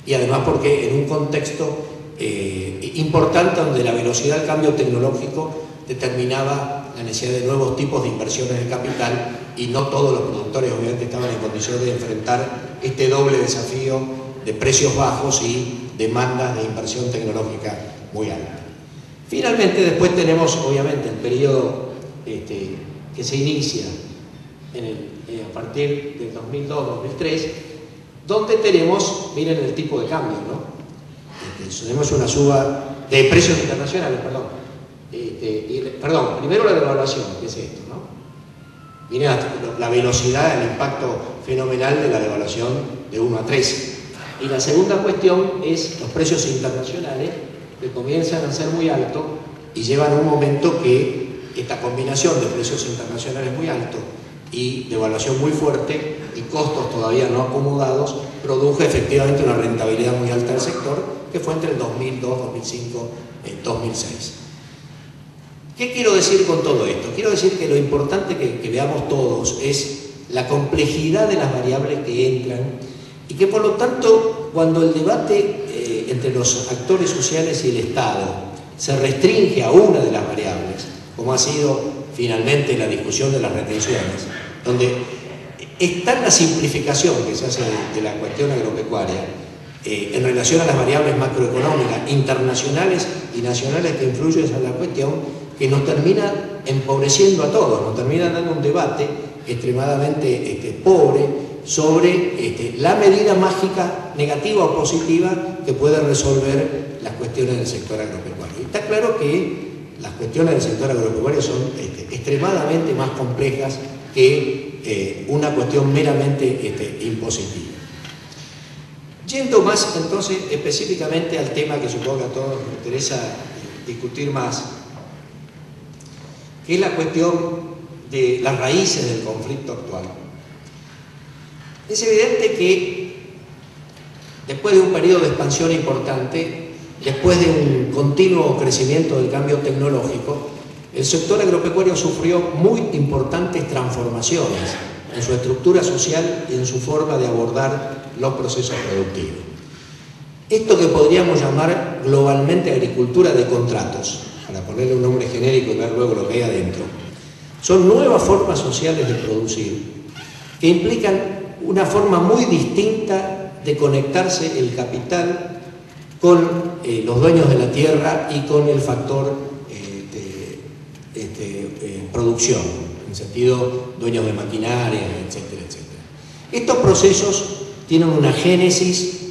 y además porque en un contexto importante donde la velocidad del cambio tecnológico determinaba la necesidad de nuevos tipos de inversiones de capital y no todos los productores obviamente estaban en condiciones de enfrentar este doble desafío de precios bajos y demandas de inversión tecnológica muy alta. Finalmente después tenemos obviamente el periodo que se inicia a partir del 2002-2003, donde tenemos, miren el tipo de cambio, ¿no? Tenemos una suba de precios internacionales, perdón, primero la devaluación, que es esto, ¿no? Miren la velocidad, el impacto fenomenal de la devaluación de 1 a 13. Y la segunda cuestión es los precios internacionales, que comienzan a ser muy altos y llevan a un momento que esta combinación de precios internacionales muy altos y devaluación muy fuerte y costos todavía no acomodados produjo efectivamente una rentabilidad muy alta del sector, que fue entre el 2002, 2005 y 2006. ¿Qué quiero decir con todo esto? Quiero decir que lo importante que veamos todos es la complejidad de las variables que entran y que por lo tanto cuando el debate entre los actores sociales y el Estado se restringe a una de las variables, como ha sido finalmente la discusión de las retenciones, donde está la simplificación que se hace de la cuestión agropecuaria en relación a las variables macroeconómicas internacionales y nacionales que influyen en la cuestión, que nos termina empobreciendo a todos, nos termina dando un debate extremadamente pobre sobre la medida mágica negativa o positiva que puede resolver las cuestiones del sector agropecuario. Y está claro que las cuestiones del sector agropecuario son extremadamente más complejas que una cuestión meramente impositiva. Yendo más entonces específicamente al tema que supongo que a todos nos interesa discutir más, que es la cuestión de las raíces del conflicto actual. Es evidente que después de un periodo de expansión importante, después de un continuo crecimiento del cambio tecnológico, el sector agropecuario sufrió muy importantes transformaciones en su estructura social y en su forma de abordar los procesos productivos. Esto que podríamos llamar globalmente agricultura de contratos, para ponerle un nombre genérico y ver luego lo que hay adentro, son nuevas formas sociales de producir que implican una forma muy distinta de conectarse el capital con los dueños de la tierra y con el factor producción, en sentido dueños de maquinaria, etcétera, etcétera. Estos procesos tienen una génesis,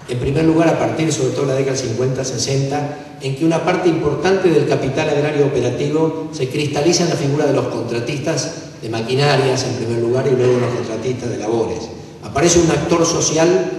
en primer lugar a partir sobre todo de la década del 50-60, en que una parte importante del capital agrario operativo se cristaliza en la figura de los contratistas de maquinarias en primer lugar y luego los contratistas de labores. Aparece un actor social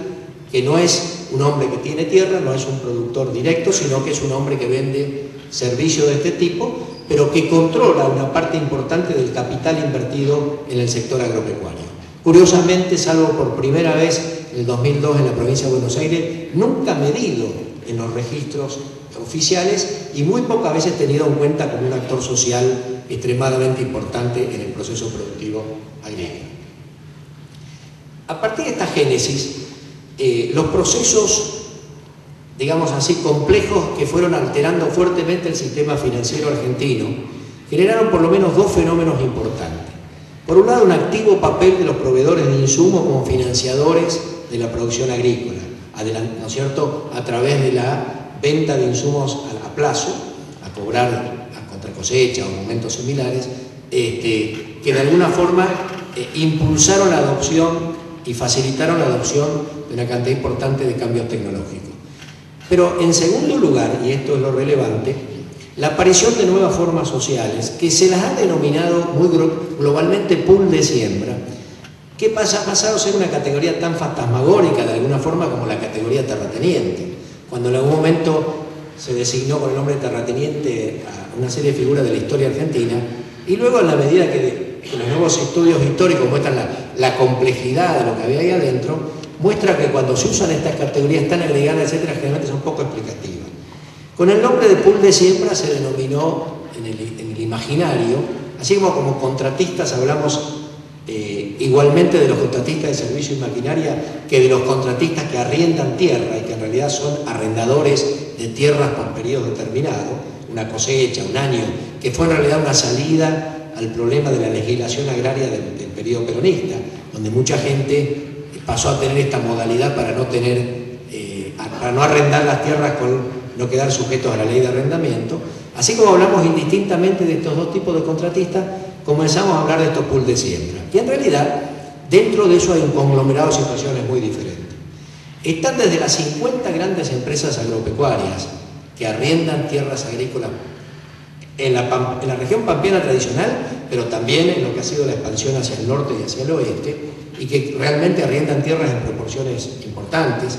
que no es un hombre que tiene tierra, no es un productor directo, sino que es un hombre que vende servicios de este tipo, pero que controla una parte importante del capital invertido en el sector agropecuario. Curiosamente, salvo por primera vez en el 2002 en la provincia de Buenos Aires, nunca medido en los registros oficiales y muy pocas veces tenido en cuenta como un actor social extremadamente importante en el proceso productivo agrícola. A partir de esta génesis, los procesos, digamos así, complejos que fueron alterando fuertemente el sistema financiero argentino, generaron por lo menos dos fenómenos importantes. Por un lado, un activo papel de los proveedores de insumos como financiadores de la producción agrícola, ¿no es cierto?, a través de la venta de insumos a plazo, a cobrar a contra cosecha o momentos similares, que de alguna forma impulsaron la adopción y facilitaron la adopción de una cantidad importante de cambios tecnológicos. Pero en segundo lugar, y esto es lo relevante, la aparición de nuevas formas sociales que se las ha denominado muy globalmente pool de siembra, que pasado a ser una categoría tan fantasmagórica de alguna forma como la categoría terrateniente, cuando en algún momento se designó con el nombre terrateniente a una serie de figuras de la historia argentina, y luego en la medida que los nuevos estudios históricos muestran la complejidad de lo que había ahí adentro, muestra que cuando se usan estas categorías tan agregadas, etcétera, generalmente son poco explicativas. Con el nombre de pool de siembra se denominó en el imaginario, así como contratistas hablamos igualmente de los contratistas de servicio y maquinaria que de los contratistas que arriendan tierra y que en realidad son arrendadores de tierras por periodo determinado, una cosecha, un año, que fue en realidad una salida al problema de la legislación agraria del periodo peronista, donde mucha gente pasó a tener esta modalidad para no arrendar las tierras no quedar sujetos a la ley de arrendamiento. Así como hablamos indistintamente de estos dos tipos de contratistas, comenzamos a hablar de estos pools de siembra. Y en realidad, dentro de eso hay un conglomerado de situaciones muy diferentes. Están desde las 50 grandes empresas agropecuarias que arriendan tierras agrícolas en la región pampeana tradicional, pero también en lo que ha sido la expansión hacia el norte y hacia el oeste, y que realmente arriendan tierras en proporciones importantes.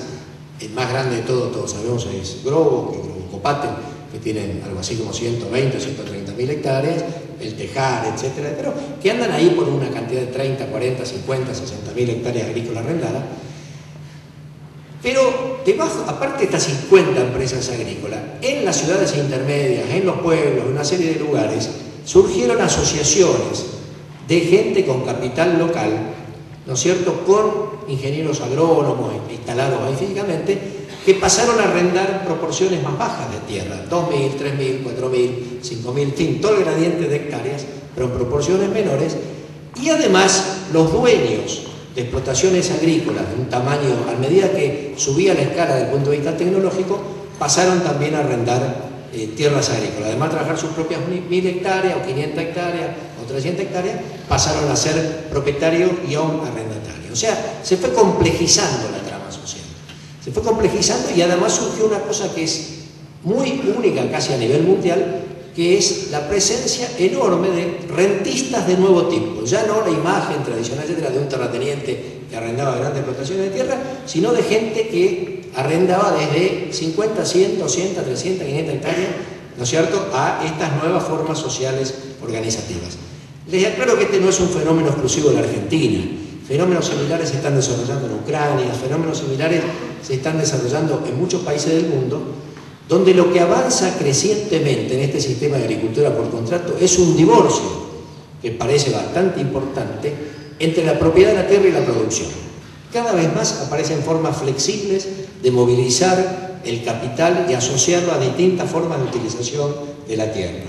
El más grande de todos sabemos, es Grobo, que Grobo Copate, que tienen algo así como 120 o 130.000 hectáreas, el Tejar, etcétera, pero que andan ahí por una cantidad de 30, 40, 50, 60.000 hectáreas agrícolas arrendadas. Pero debajo, aparte de estas 50 empresas agrícolas, en las ciudades intermedias, en los pueblos, en una serie de lugares, surgieron asociaciones de gente con capital local, ¿no es cierto?, con ingenieros agrónomos instalados ahí físicamente, que pasaron a arrendar proporciones más bajas de tierra, 2.000, 3.000, 4.000, 5.000, en fin, todo el gradiente de hectáreas, pero en proporciones menores, y además los dueños de explotaciones agrícolas de un tamaño, a medida que subía la escala desde el punto de vista tecnológico, pasaron también a arrendar tierras agrícolas. Además de trabajar sus propias 1.000 hectáreas o 500 hectáreas o 300 hectáreas, pasaron a ser propietarios y aún arrendatarios. O sea, se fue complejizando la trama social. Se fue complejizando y además surgió una cosa que es muy única casi a nivel mundial, que es la presencia enorme de rentistas de nuevo tipo. Ya no la imagen tradicional, etcétera, de un terrateniente que arrendaba grandes explotaciones de tierra, sino de gente que arrendaba desde 50, 100, 200, 300, 500 hectáreas, ¿no es cierto?, a estas nuevas formas sociales organizativas. Les aclaro que este no es un fenómeno exclusivo de la Argentina. Fenómenos similares se están desarrollando en Ucrania, fenómenos similares se están desarrollando en muchos países del mundo, donde lo que avanza crecientemente en este sistema de agricultura por contrato es un divorcio, que parece bastante importante, entre la propiedad de la tierra y la producción. Cada vez más aparecen formas flexibles de movilizar el capital y asociarlo a distintas formas de utilización de la tierra.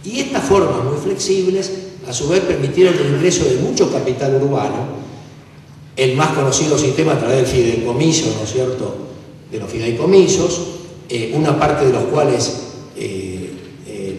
Y estas formas muy flexibles, a su vez, permitieron el ingreso de mucho capital urbano, el más conocido sistema a través del fideicomiso, ¿no es cierto?, de los fideicomisos, una parte de los cuales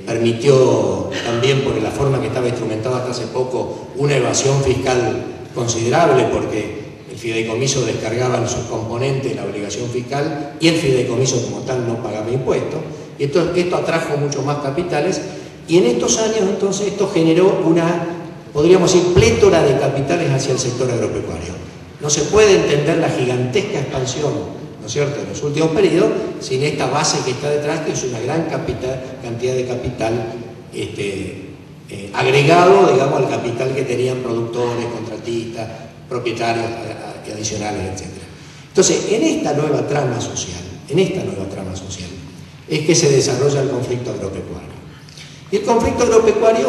permitió también, por la forma que estaba instrumentado hasta hace poco, una evasión fiscal considerable, porque el fideicomiso descargaba en sus componentes la obligación fiscal y el fideicomiso como tal no pagaba impuestos. Y esto atrajo mucho más capitales, y en estos años entonces esto generó una, podríamos decir, plétora de capitales hacia el sector agropecuario. No se puede entender la gigantesca expansión, ¿no es cierto?, en los últimos periodos, sin esta base que está detrás, que es una gran cantidad de capital agregado, digamos, al capital que tenían productores, contratistas, propietarios adicionales, etc. Entonces, en esta nueva trama social, es que se desarrolla el conflicto agropecuario. Y el conflicto agropecuario,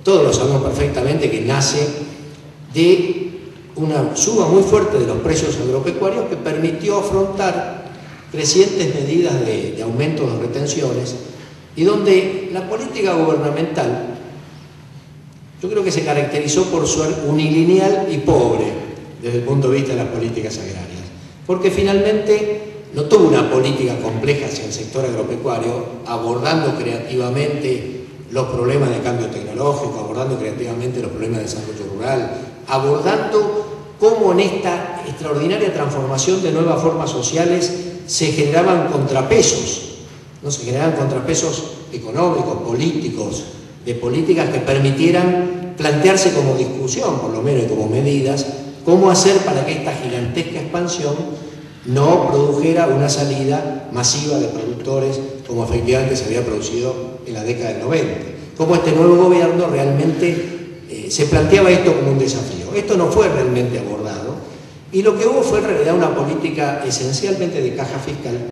todos lo sabemos perfectamente, que nace de una suba muy fuerte de los precios agropecuarios que permitió afrontar crecientes medidas de aumento de retenciones, y donde la política gubernamental, yo creo que se caracterizó por ser unilineal y pobre desde el punto de vista de las políticas agrarias, porque finalmente no tuvo una política compleja hacia el sector agropecuario, abordando creativamente los problemas de cambio tecnológico, abordando creativamente los problemas de desarrollo rural, abordando cómo en esta extraordinaria transformación de nuevas formas sociales se generaban contrapesos, ¿no? Se generaban contrapesos económicos, políticos, de políticas que permitieran plantearse como discusión, por lo menos, y como medidas, cómo hacer para que esta gigantesca expansión no produjera una salida masiva de productores como efectivamente se había producido en la década del 90. Cómo este nuevo gobierno realmente se planteaba esto como un desafío. Esto no fue realmente abordado, y lo que hubo fue en realidad una política esencialmente de caja fiscal